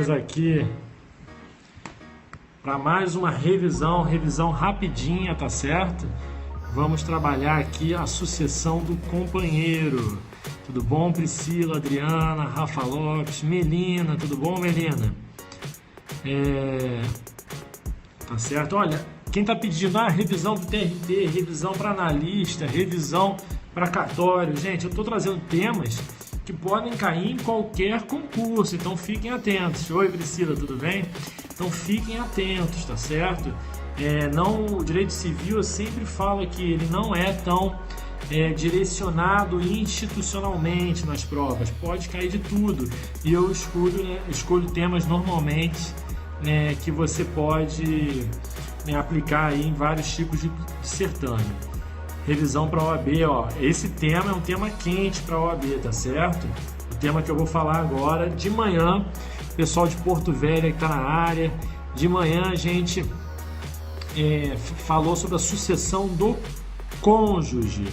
Estamos aqui para mais uma revisão rapidinha, tá certo? Vamos trabalhar aqui a sucessão do companheiro. Tudo bom, Priscila, Adriana, Rafa Lopes, Melina, tudo bom, Melina? Tá certo? Olha, quem tá pedindo revisão do TRT, revisão para analista, revisão para cartório, gente, eu tô trazendo temas que podem cair em qualquer concurso, então fiquem atentos. Oi, Priscila, tudo bem? Então fiquem atentos, tá certo? O direito civil, eu sempre falo que ele não é tão direcionado institucionalmente nas provas, pode cair de tudo, e eu escolho temas normalmente que você pode aplicar aí em vários tipos de certame. Revisão para a OAB, ó. Esse tema é um tema quente para a OAB, tá certo? O tema que eu vou falar agora, de manhã, pessoal de Porto Velho que está na área, de manhã a gente falou sobre a sucessão do cônjuge,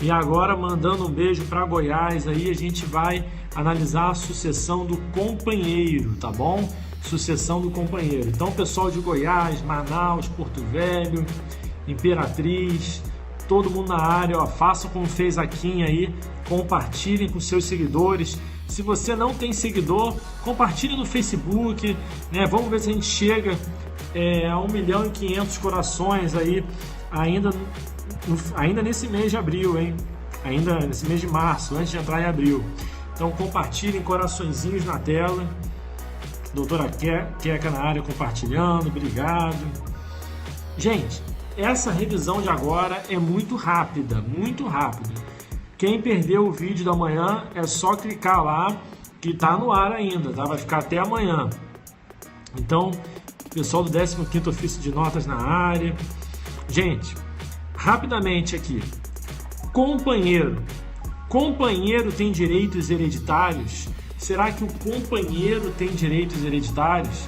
e agora mandando um beijo para Goiás, aí a gente vai analisar a sucessão do companheiro, tá bom? Sucessão do companheiro. Então, pessoal de Goiás, Manaus, Porto Velho, Imperatriz, todo mundo na área, ó, façam como fez a Kim aí, compartilhem com seus seguidores. Se você não tem seguidor, compartilhe no Facebook, né? Vamos ver se a gente chega a 1.500.000 corações aí, ainda nesse mês de abril, hein? Ainda nesse mês de março, antes de entrar em abril. Então compartilhem, coraçõezinhos na tela. Doutora Queca na área compartilhando, obrigado. Gente, essa revisão de agora é muito rápida, muito rápida. Quem perdeu o vídeo da manhã é só clicar lá que tá no ar ainda, tá? Vai ficar até amanhã. Então, pessoal do 15º Ofício de Notas na área. Gente, rapidamente aqui. Companheiro tem direitos hereditários? Será que o companheiro tem direitos hereditários?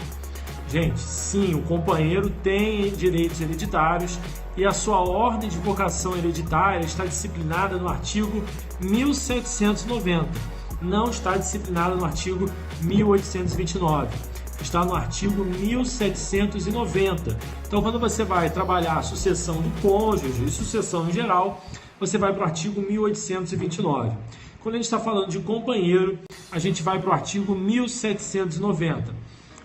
Gente, sim, o companheiro tem direitos hereditários e a sua ordem de vocação hereditária está disciplinada no artigo 1790. Não está disciplinada no artigo 1829. Está no artigo 1790. Então, quando você vai trabalhar a sucessão do cônjuge e sucessão em geral, você vai para o artigo 1829. Quando a gente está falando de companheiro, a gente vai para o artigo 1790.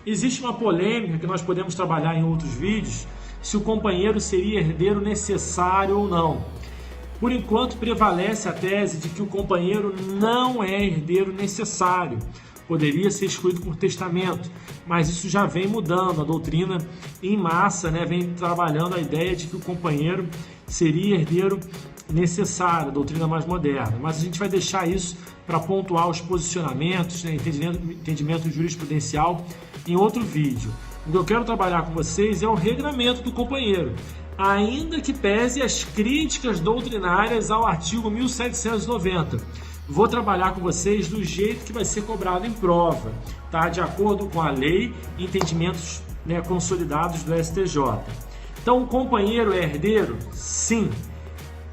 Existe uma polêmica que nós podemos trabalhar em outros vídeos, se o companheiro seria herdeiro necessário ou não. Por enquanto, prevalece a tese de que o companheiro não é herdeiro necessário. Poderia ser excluído por testamento, mas isso já vem mudando. A doutrina em massa, vem trabalhando a ideia de que o companheiro seria herdeiro necessário, a doutrina mais moderna. Mas a gente vai deixar isso para pontuar os posicionamentos, entendimento jurisprudencial em outro vídeo. O que eu quero trabalhar com vocês é o regramento do companheiro, ainda que pese as críticas doutrinárias ao artigo 1790. Vou trabalhar com vocês do jeito que vai ser cobrado em prova, tá? De acordo com a lei e entendimentos consolidados do STJ. Então, o companheiro é herdeiro? Sim.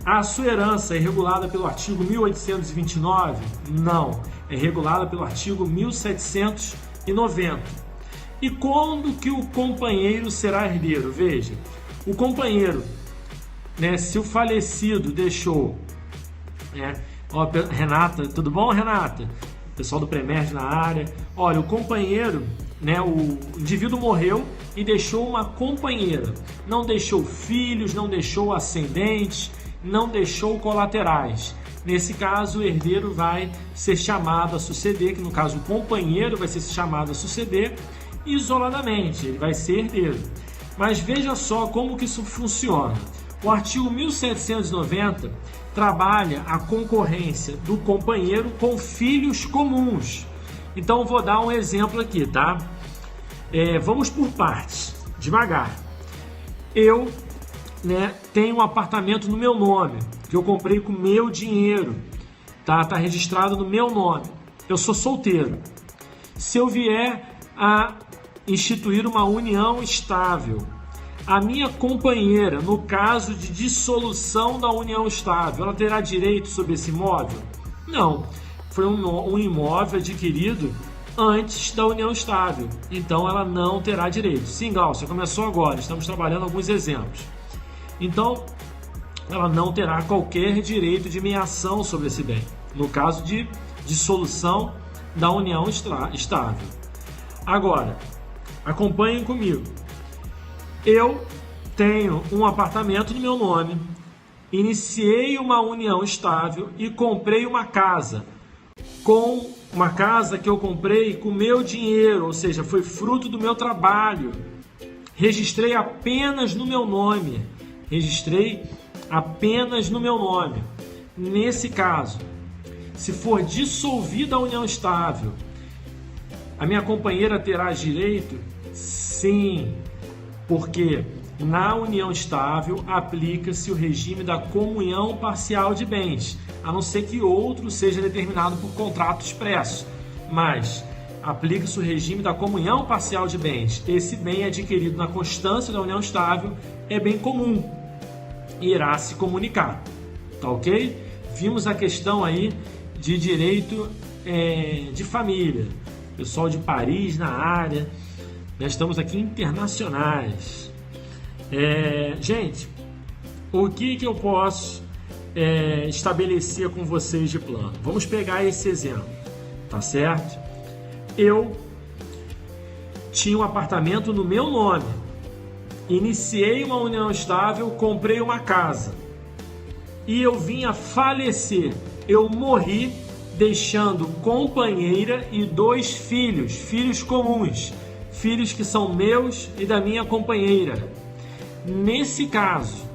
A sua herança é regulada pelo artigo 1829? Não. É regulada pelo artigo 1790. E quando que o companheiro será herdeiro? Veja, o companheiro, se o falecido deixou... Ó, Renata, tudo bom, Renata? Pessoal do Premerge na área. Olha, o companheiro, o indivíduo morreu e deixou uma companheira. Não deixou filhos, não deixou ascendentes, não deixou colaterais. Nesse caso, o herdeiro vai ser chamado a suceder, que no caso o companheiro vai ser chamado a suceder isoladamente, ele vai ser herdeiro. Mas veja só como que isso funciona. O artigo 1790 trabalha a concorrência do companheiro com filhos comuns. Então, vou dar um exemplo aqui, tá? Vamos por partes, devagar. Eu tenho um apartamento no meu nome, que eu comprei com meu dinheiro, tá? Tá registrado no meu nome. Eu sou solteiro. Se eu vier a instituir uma união estável, a minha companheira, no caso de dissolução da união estável, ela terá direito sobre esse imóvel? Não. Foi um imóvel adquirido antes da união estável. Então ela não terá direito. Sim, Glaucia, começou agora, estamos trabalhando alguns exemplos. Então, ela não terá qualquer direito de meação sobre esse bem, no caso de dissolução da união estável. Agora, acompanhem comigo. Eu tenho um apartamento no meu nome, iniciei uma união estável e comprei uma casa. Com uma casa que eu comprei com meu dinheiro, ou seja, foi fruto do meu trabalho. Registrei apenas no meu nome. Nesse caso, se for dissolvida a união estável, a minha companheira terá direito? Sim, porque na união estável aplica-se o regime da comunhão parcial de bens, a não ser que outro seja determinado por contrato expresso, mas aplica-se o regime da comunhão parcial de bens. Esse bem adquirido na constância da união estável é bem comum e irá se comunicar, tá ok? Vimos a questão aí de direito de família, pessoal de Paris na área, nós estamos aqui internacionais. Gente, o que eu posso estabelecer com vocês de plano? Vamos pegar esse exemplo, tá certo? Eu tinha um apartamento no meu nome, iniciei uma união estável, comprei uma casa e eu vim a falecer. Eu morri deixando companheira e 2 filhos, filhos comuns, filhos que são meus e da minha companheira. Nesse caso,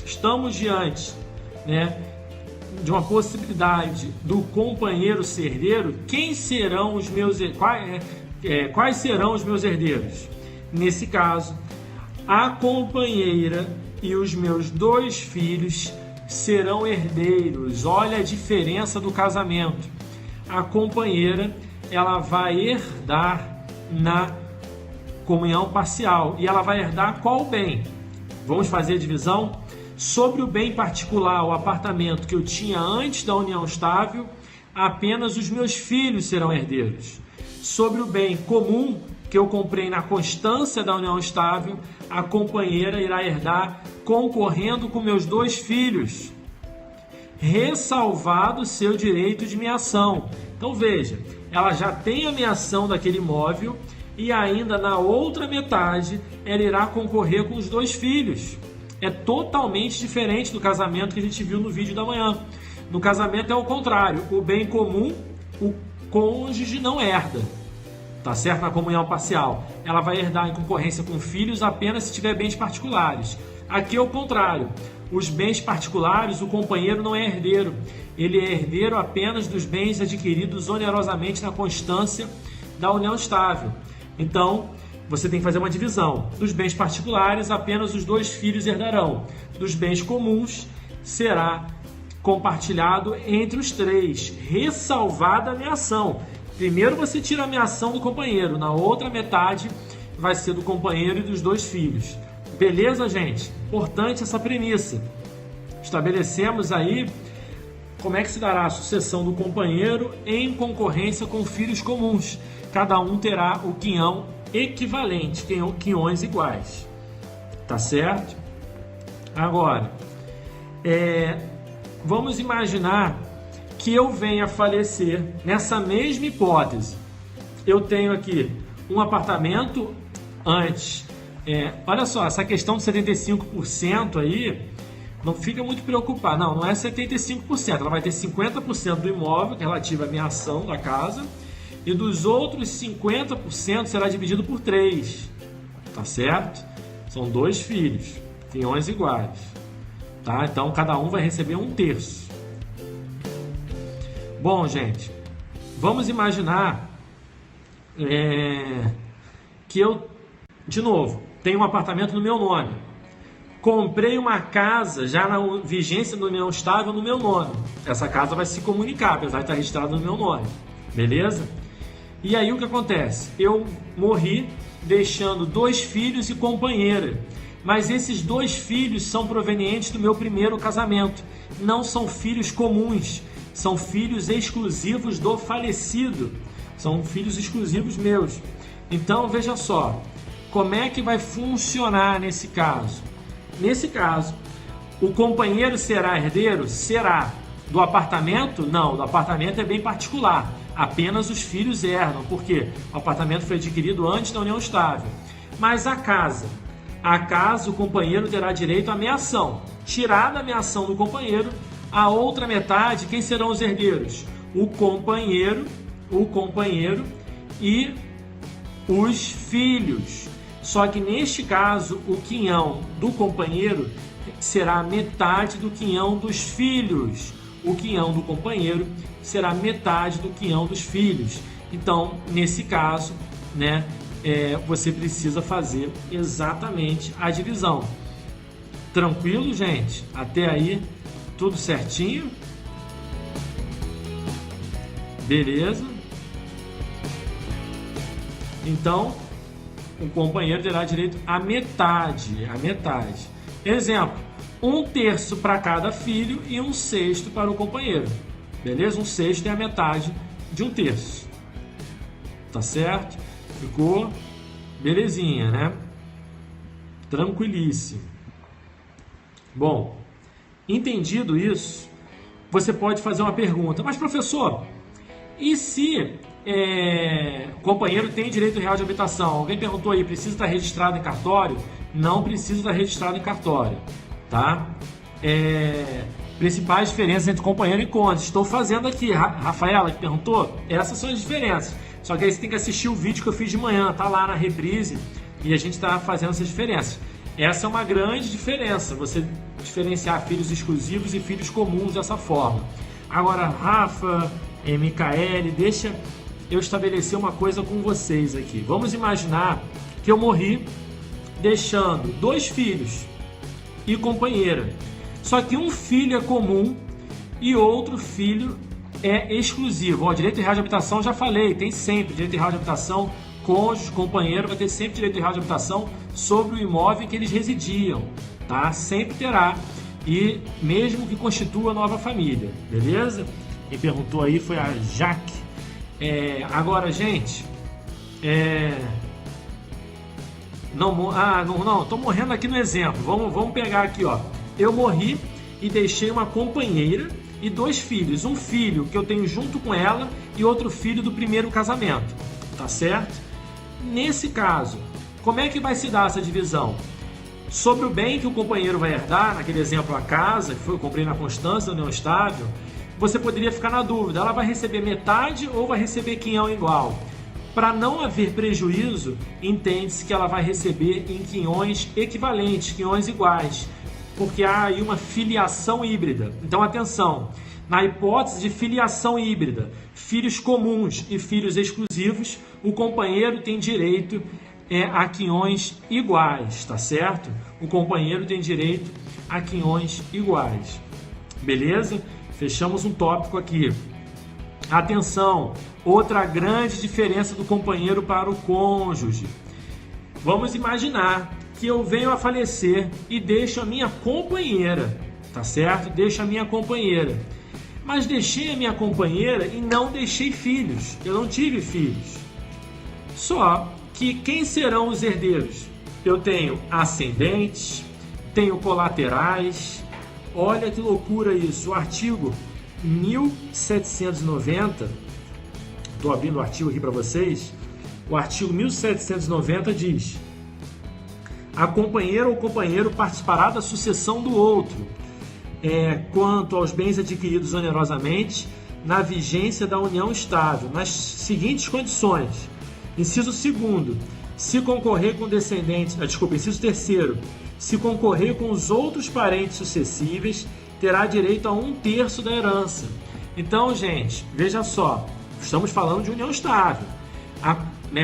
estamos diante, de uma possibilidade do companheiro ser herdeiro. Quem serão os meus quais serão os meus herdeiros? Nesse caso, a companheira e os meus 2 filhos serão herdeiros. Olha a diferença do casamento. A companheira, ela vai herdar na comunhão parcial. E ela vai herdar qual bem? Vamos fazer a divisão? Sobre o bem particular, o apartamento que eu tinha antes da união estável, apenas os meus filhos serão herdeiros. Sobre o bem comum que eu comprei na constância da união estável, a companheira irá herdar concorrendo com meus 2 filhos, ressalvado seu direito de meação. Então veja, ela já tem a meação daquele imóvel e ainda na outra metade ela irá concorrer com os 2 filhos. É totalmente diferente do casamento que a gente viu no vídeo da manhã. No casamento é o contrário, o bem comum, o cônjuge não herda, tá certo? Na comunhão parcial, ela vai herdar em concorrência com filhos apenas se tiver bens particulares. Aqui é o contrário, os bens particulares, o companheiro não é herdeiro, ele é herdeiro apenas dos bens adquiridos onerosamente na constância da união estável. Então, você tem que fazer uma divisão. Dos bens particulares, apenas os 2 filhos herdarão. Dos bens comuns, será compartilhado entre os 3, ressalvada a meação. Primeiro você tira a meação do companheiro, na outra metade vai ser do companheiro e dos 2 filhos. Beleza, gente? Importante essa premissa. Estabelecemos aí como é que se dará a sucessão do companheiro em concorrência com filhos comuns. Cada um terá o quinhão equivalente, quinhões iguais. Tá certo? Agora, vamos imaginar que eu venha a falecer nessa mesma hipótese. Eu tenho aqui um apartamento antes. Olha só, essa questão de 75% aí, não fica muito preocupado. Não é 75%. Ela vai ter 50% do imóvel relativo à minha ação da casa e dos outros 50% será dividido por 3. Tá certo? São 2 filhos, quinhões iguais. Tá? Então, cada um vai receber 1/3. Bom, gente, vamos imaginar que eu, de novo, tenho um apartamento no meu nome. Comprei uma casa já na vigência da união estável no meu nome. Essa casa vai se comunicar, apesar de estar registrada no meu nome. Beleza? E aí o que acontece? Eu morri deixando 2 filhos e companheira. Mas esses 2 filhos são provenientes do meu primeiro casamento. Não são filhos comuns. São filhos exclusivos do falecido. são filhos exclusivos meus. Então, veja só, como é que vai funcionar nesse caso? Nesse caso, o companheiro será herdeiro? Será. Do apartamento? Não, do apartamento é bem particular. Apenas os filhos herdam, porque o apartamento foi adquirido antes da união estável. Mas a casa? A casa, o companheiro terá direito à meação. Tirada a meação do companheiro, a outra metade, quem serão os herdeiros? O companheiro e os filhos. Só que neste caso, o quinhão do companheiro será metade do quinhão dos filhos. O quinhão do companheiro será metade do quinhão dos filhos. Então, nesse caso, né, você precisa fazer exatamente a divisão. Tranquilo, gente? Até aí, tudo certinho? Beleza? Então, o companheiro terá direito à metade. Exemplo, 1/3 para cada filho e 1/6 para o companheiro. Beleza? 1/6 é a metade de 1/3. Tá certo? Ficou belezinha, né? Tranquilíssimo. Bom, entendido isso, você pode fazer uma pergunta. Mas, professor, e se o companheiro tem direito real de habitação? Alguém perguntou aí, precisa estar registrado em cartório? Não precisa estar registrado em cartório, tá? Principais diferenças entre companheiro e cônjuge. Estou fazendo aqui, Rafaela que perguntou, essas são as diferenças. Só que aí você tem que assistir o vídeo que eu fiz de manhã, tá lá na reprise, e a gente está fazendo essas diferenças. Essa é uma grande diferença, você diferenciar filhos exclusivos e filhos comuns dessa forma. Agora, Rafa, Micaele, deixa eu estabelecer uma coisa com vocês aqui. Vamos imaginar que eu morri deixando 2 filhos e companheira. Só que um filho é comum e outro filho é exclusivo. O direito real de habitação, já falei, tem sempre direito real de habitação, cônjuge, companheiro, vai ter sempre direito real de habitação sobre o imóvel em que eles residiam, tá? Sempre terá, e mesmo que constitua nova família, beleza? Quem perguntou aí foi a Jaque. Agora, gente, não, tô morrendo aqui no exemplo. Vamos pegar aqui, ó. Eu morri e deixei uma companheira e 2 filhos. Um filho que eu tenho junto com ela e outro filho do primeiro casamento, tá certo? Nesse caso, como é que vai se dar essa divisão? Sobre o bem que o companheiro vai herdar, naquele exemplo a casa, que eu comprei na Constância, da união estável, você poderia ficar na dúvida, ela vai receber metade ou vai receber quinhão igual? Para não haver prejuízo, entende-se que ela vai receber em quinhões equivalentes, quinhões iguais, porque há aí uma filiação híbrida. Então, atenção, na hipótese de filiação híbrida, filhos comuns e filhos exclusivos, o companheiro tem direito a quinhões iguais, tá certo? O companheiro tem direito a quinhões iguais. Beleza? Fechamos um tópico aqui. Atenção, outra grande diferença do companheiro para o cônjuge. Vamos imaginar que eu venho a falecer e deixo a minha companheira, tá certo? Deixo a minha companheira. Mas deixei a minha companheira e não deixei filhos. Eu não tive filhos. Só que quem serão os herdeiros? Eu tenho ascendentes, tenho colaterais. Olha que loucura isso. O artigo 1790, estou abrindo o artigo aqui para vocês. O artigo 1790 diz: a companheira ou companheiro participará da sucessão do outro, quanto aos bens adquiridos onerosamente, na vigência da união estável, nas seguintes condições. Inciso 2º, se concorrer com descendentes, inciso 3º, se concorrer com os outros parentes sucessíveis, terá direito a 1/3 da herança. Então, gente, veja só, estamos falando de união estável.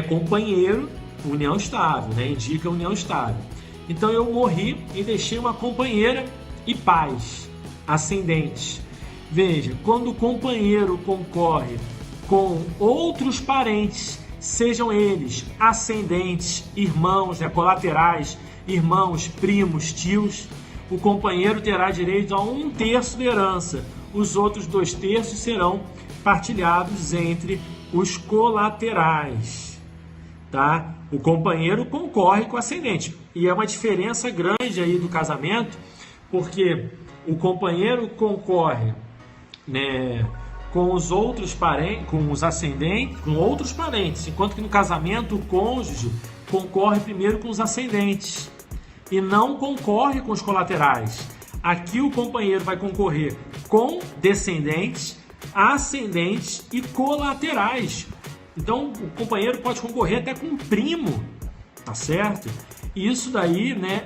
Companheiro, união estável, indica união estável. Então, eu morri e deixei uma companheira e pais, ascendentes. Veja, quando o companheiro concorre com outros parentes, sejam eles ascendentes, irmãos, colaterais, irmãos, primos, tios, o companheiro terá direito a 1/3 da herança. Os outros 2/3 serão partilhados entre os colaterais, tá? O companheiro concorre com o ascendente. E é uma diferença grande aí do casamento, porque o companheiro concorre, né, com os outros parentes, com os ascendentes, com outros parentes, enquanto que no casamento o cônjuge concorre primeiro com os ascendentes e não concorre com os colaterais. Aqui o companheiro vai concorrer com descendentes, ascendentes e colaterais. Então o companheiro pode concorrer até com um primo, tá certo? E isso daí, né,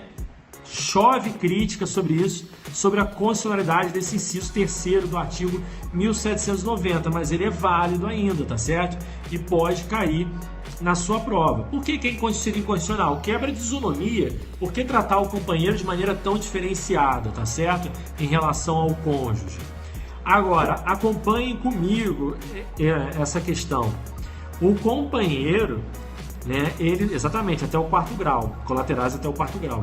chove crítica sobre isso, sobre a constitucionalidade desse inciso 3º do artigo 1790, mas ele é válido ainda, tá certo? E pode cair na sua prova. Por que seria inconstitucional? Quebra de isonomia. Por que tratar o companheiro de maneira tão diferenciada, tá certo? Em relação ao cônjuge. Agora, acompanhem comigo essa questão. O companheiro, né, ele exatamente até o 4º grau, colaterais até o 4º grau.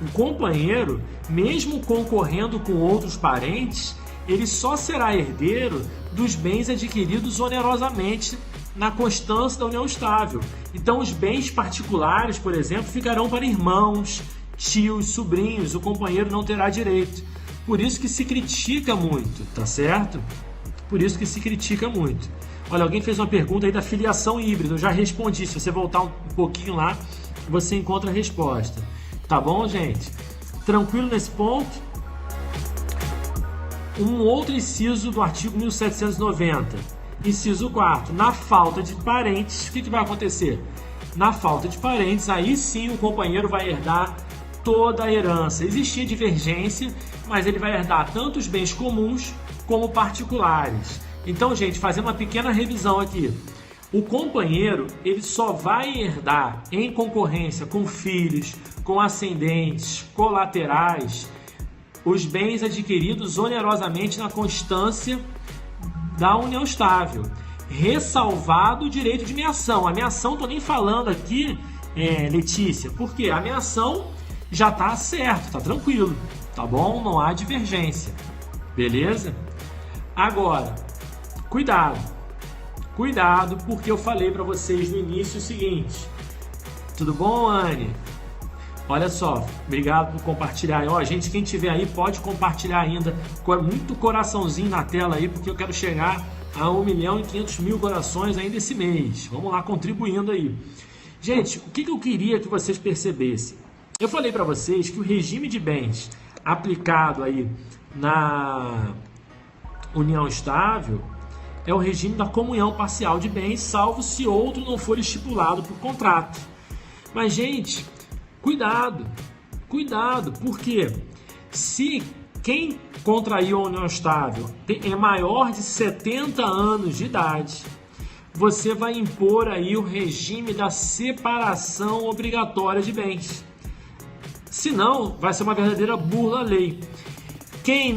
O companheiro, mesmo concorrendo com outros parentes, ele só será herdeiro dos bens adquiridos onerosamente na constância da união estável. Então, os bens particulares, por exemplo, ficarão para irmãos, tios, sobrinhos. O companheiro não terá direito. Por isso que se critica muito, tá certo? Por isso que se critica muito. Olha, alguém fez uma pergunta aí da filiação híbrida. Eu já respondi. Se você voltar um pouquinho lá, você encontra a resposta. Tá bom, gente? Tranquilo nesse ponto? Um outro inciso do artigo 1790. Inciso 4º. Na falta de parentes, o que vai acontecer? Na falta de parentes, aí sim o companheiro vai herdar toda a herança. Existia divergência, mas ele vai herdar tanto os bens comuns como particulares. Então, gente, fazendo uma pequena revisão aqui. O companheiro, ele só vai herdar em concorrência com filhos, com ascendentes, colaterais, os bens adquiridos onerosamente na constância da união estável, ressalvado o direito de meação. A meação, estou nem falando aqui, Letícia, porque a meação já está certo, está tranquilo, tá bom? Não há divergência, beleza? Agora, cuidado, porque eu falei para vocês no início o seguinte. Tudo bom, Anne? Olha só, obrigado por compartilhar. Ó, gente, quem tiver aí pode compartilhar ainda. Muito coraçãozinho na tela aí, porque eu quero chegar a 1.500.000 corações ainda esse mês. Vamos lá, contribuindo aí. Gente, o que eu queria que vocês percebessem? Eu falei para vocês que o regime de bens aplicado aí na união estável é o regime da comunhão parcial de bens, salvo se outro não for estipulado por contrato. Mas, gente, cuidado, porque se quem contraiu a união estável é maior de 70 anos de idade, você vai impor aí o regime da separação obrigatória de bens. Senão, vai ser uma verdadeira burla à lei. Quem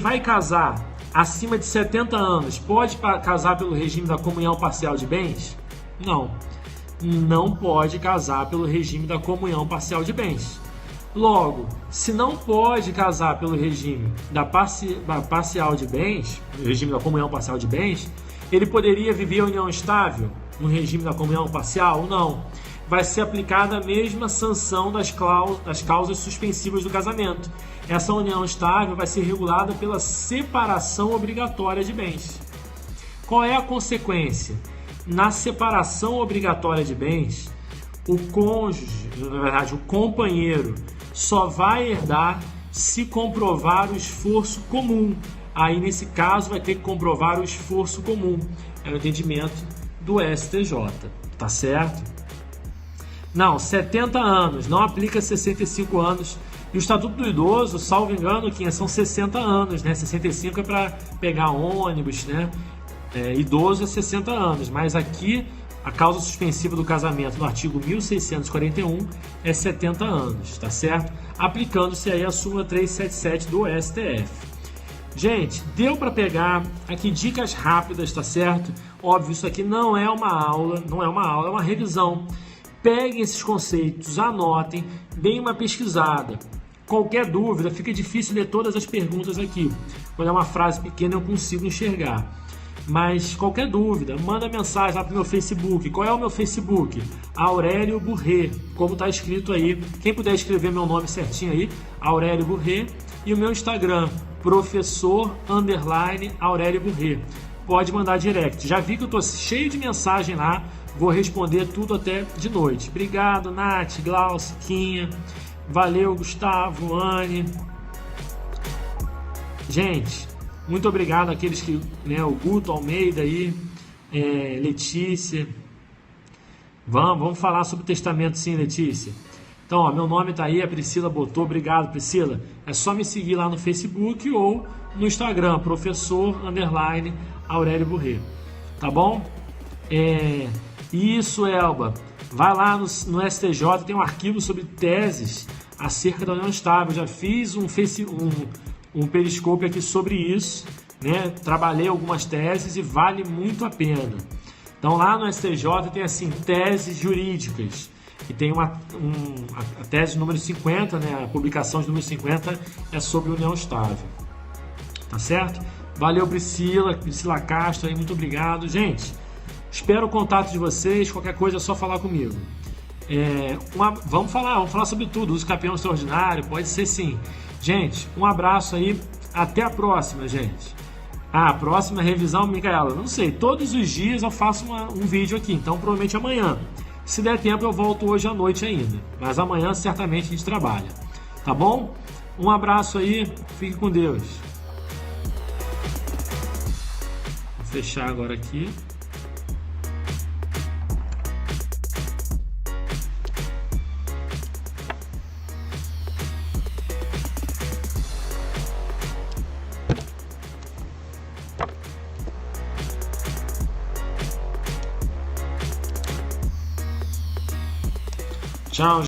vai casar acima de 70 anos pode casar pelo regime da comunhão parcial de bens? Não pode casar pelo regime da comunhão parcial de bens. Logo, se não pode casar pelo regime da parcial de bens, o regime da comunhão parcial de bens, ele poderia viver a união estável no regime da comunhão parcial? Não. Vai ser aplicada a mesma sanção das causas suspensivas do casamento. Essa união estável vai ser regulada pela separação obrigatória de bens. Qual é a consequência? Na separação obrigatória de bens, o cônjuge, na verdade, o companheiro, só vai herdar se comprovar o esforço comum. Aí, nesse caso, vai ter que comprovar o esforço comum. É o entendimento do STJ, tá certo? Não, 70 anos, não aplica 65 anos. E o Estatuto do Idoso, salvo engano, são 60 anos, né? 65 é para pegar ônibus, né? Idoso é 60 anos, mas aqui a causa suspensiva do casamento no artigo 1641 é 70 anos, tá certo? Aplicando-se aí a súmula 377 do STF. Gente, deu para pegar aqui dicas rápidas, tá certo? Óbvio, isso aqui não é uma aula, é uma revisão. Peguem esses conceitos, anotem, deem uma pesquisada. Qualquer dúvida, fica difícil ler todas as perguntas aqui. Quando é uma frase pequena eu consigo enxergar. Mas qualquer dúvida, manda mensagem lá pro meu Facebook. Qual é o meu Facebook? Aurélio Burré, como está escrito aí. Quem puder escrever meu nome certinho aí, Aurélio Burré. E o meu Instagram, professor_Aurélio Burré. Pode mandar direct. Já vi que eu estou cheio de mensagem lá. Vou responder tudo até de noite. Obrigado, Nath, Glaucio, Quinha. Valeu, Gustavo, Anne. Gente, muito obrigado àqueles que, né, o Guto Almeida aí, Letícia. Vamos falar sobre o testamento sim, Letícia. Então, ó, meu nome tá aí, a Priscila botou. Obrigado, Priscila. É só me seguir lá no Facebook ou no Instagram, professor_Aurélio Burré. Tá bom? Isso, Elba. Vai lá no STJ, tem um arquivo sobre teses acerca da união estável. Eu já fiz um periscópio aqui sobre isso, né? Trabalhei algumas teses e vale muito a pena. Então lá no STJ tem assim, teses jurídicas, que tem a tese número 50, né? A publicação de número 50 é sobre união estável. Tá certo? Valeu, Priscila Castro aí, muito obrigado. Gente, espero o contato de vocês, qualquer coisa é só falar comigo. Vamos falar sobre tudo, uso campeão extraordinário, pode ser sim. Gente, um abraço aí, até a próxima, gente. A próxima revisão, Micaela, não sei, todos os dias eu faço um vídeo aqui, então provavelmente amanhã. Se der tempo eu volto hoje à noite ainda, mas amanhã certamente a gente trabalha, tá bom? Um abraço aí, fique com Deus. Vou fechar agora aqui. Tchau.